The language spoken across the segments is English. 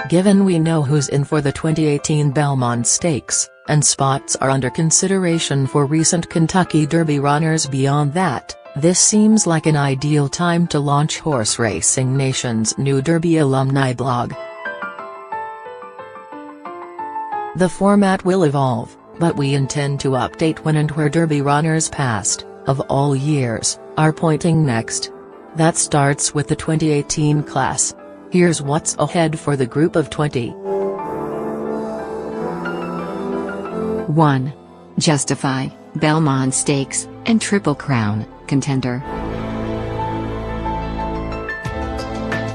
Given we know who's in for the 2018 Belmont Stakes, and spots are under consideration for recent Kentucky Derby runners beyond that, this seems like an ideal time to launch Horse Racing Nation's new Derby Alumni blog. The format will evolve, but we intend to update when and where Derby runners past, of all years, are pointing next. That starts with the 2018 class. Here's what's ahead for the group of 20. 1. Justify, Belmont Stakes, and Triple Crown, Contender.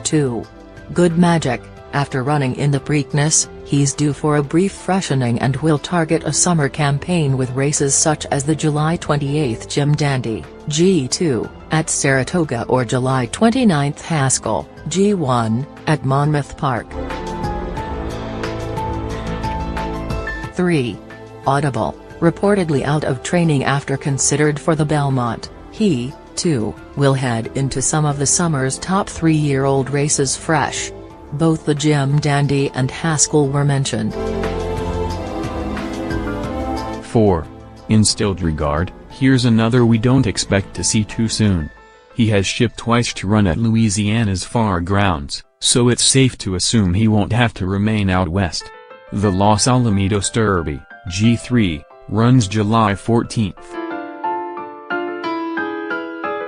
2. Good Magic, after running in the Preakness, he's due for a brief freshening and will target a summer campaign with races such as the July 28 Jim Dandy, G2, at Saratoga or July 29 Haskell, G1, at Monmouth Park. 3. Audible, reportedly out of training after considered for the Belmont, he, too, will head into some of the summer's top 3-year-old races fresh. Both the Jim Dandy and Haskell were mentioned. 4. In Stillregard, here's another we don't expect to see too soon. He has shipped twice to run at Louisiana's Far Grounds, so it's safe to assume he won't have to remain out west. The Los Alamitos Derby, G3, runs July 14th.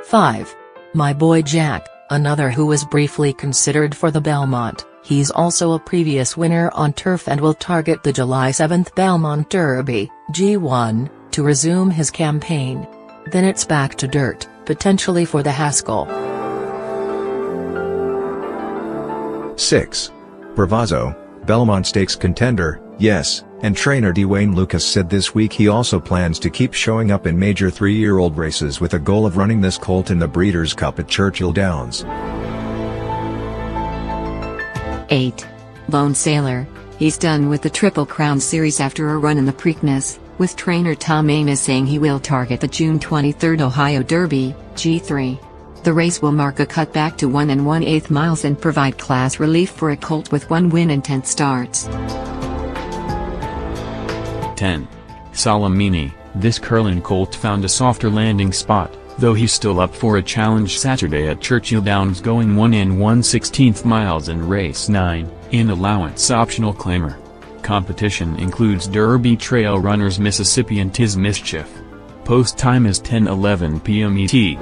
5. My Boy Jack, another who was briefly considered for the Belmont, he's also a previous winner on turf and will target the July 7th Belmont Derby, G1, to resume his campaign. Then it's back to dirt, potentially for the Haskell. 6. Bravazzo, Belmont Stakes contender, yes, and trainer Dwayne Lucas said this week he also plans to keep showing up in major 3-year-old races with a goal of running this colt in the Breeders' Cup at Churchill Downs. 8. Lone Sailor, he's done with the Triple Crown Series after a run in the Preakness, with trainer Tom Amoss saying he will target the June 23 Ohio Derby, G3. The race will mark a cutback to 1 1/8 miles and provide class relief for a colt with 1 win and 10 starts. 10. Solimina, this Curlin colt found a softer landing spot, though he's still up for a challenge Saturday at Churchill Downs going 1 1/16 miles in race 9, in allowance optional claimer. Competition includes Derby Trail Runners Mississippi and Tiz Mischief. Post time is 10:11 p.m. ET.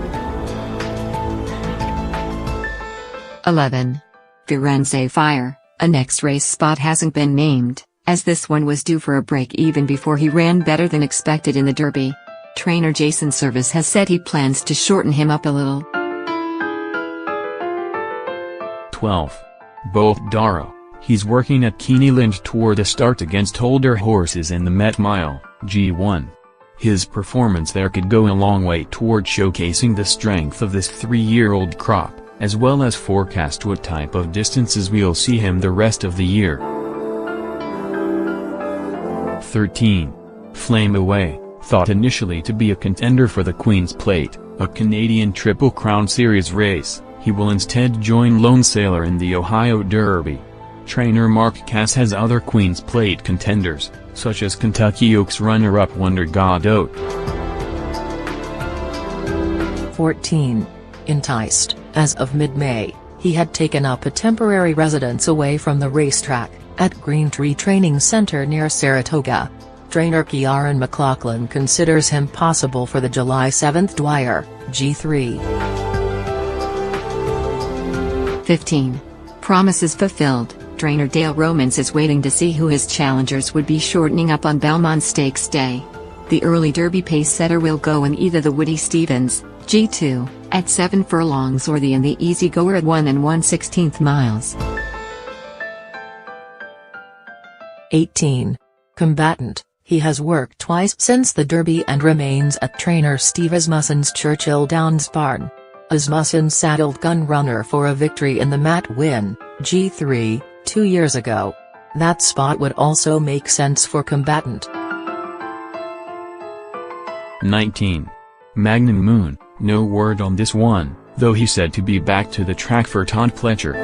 11. Firenze Fire, a next race spot hasn't been named, as this one was due for a break even before he ran better than expected in the Derby. Trainer Jason Service has said he plans to shorten him up a little. 12. Bolt Daraa, he's working at Keeneland toward a start against older horses in the Met Mile, G1. His performance there could go a long way toward showcasing the strength of this 3-year-old crop, as well as forecast what type of distances we'll see him the rest of the year. 13. Flame Away, thought initially to be a contender for the Queen's Plate, a Canadian Triple Crown Series race, he will instead join Lone Sailor in the Ohio Derby. Trainer Mark Cass has other Queen's Plate contenders, such as Kentucky Oaks runner-up Wonder Godot. 14. Enticed, as of mid-May, he had taken up a temporary residence away from the racetrack, at Green Tree Training Center near Saratoga. Trainer Kieran McLaughlin considers him possible for the July 7th Dwyer, G3. 15. Promises fulfilled, trainer Dale Romans is waiting to see who his challengers would be shortening up on Belmont Stakes Day. The early Derby pace setter will go in either the Woody Stevens, G2, at 7 furlongs or the Easy Goer at 1 1/16 miles. 18. Combatant, he has worked twice since the Derby and remains at trainer Steve Asmussen's Churchill Downs barn. Asmussen saddled Gun Runner for a victory in the Matt Win, G3, 2 years ago. That spot would also make sense for Combatant. 19. Magnum Moon, no word on this one, though he's said to be back to the track for Todd Pletcher.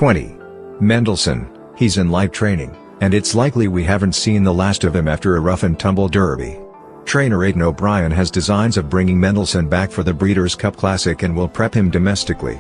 20. Mendelssohn, he's in live training, and it's likely we haven't seen the last of him after a rough-and-tumble derby. Trainer Aidan O'Brien has designs of bringing Mendelssohn back for the Breeders' Cup Classic and will prep him domestically.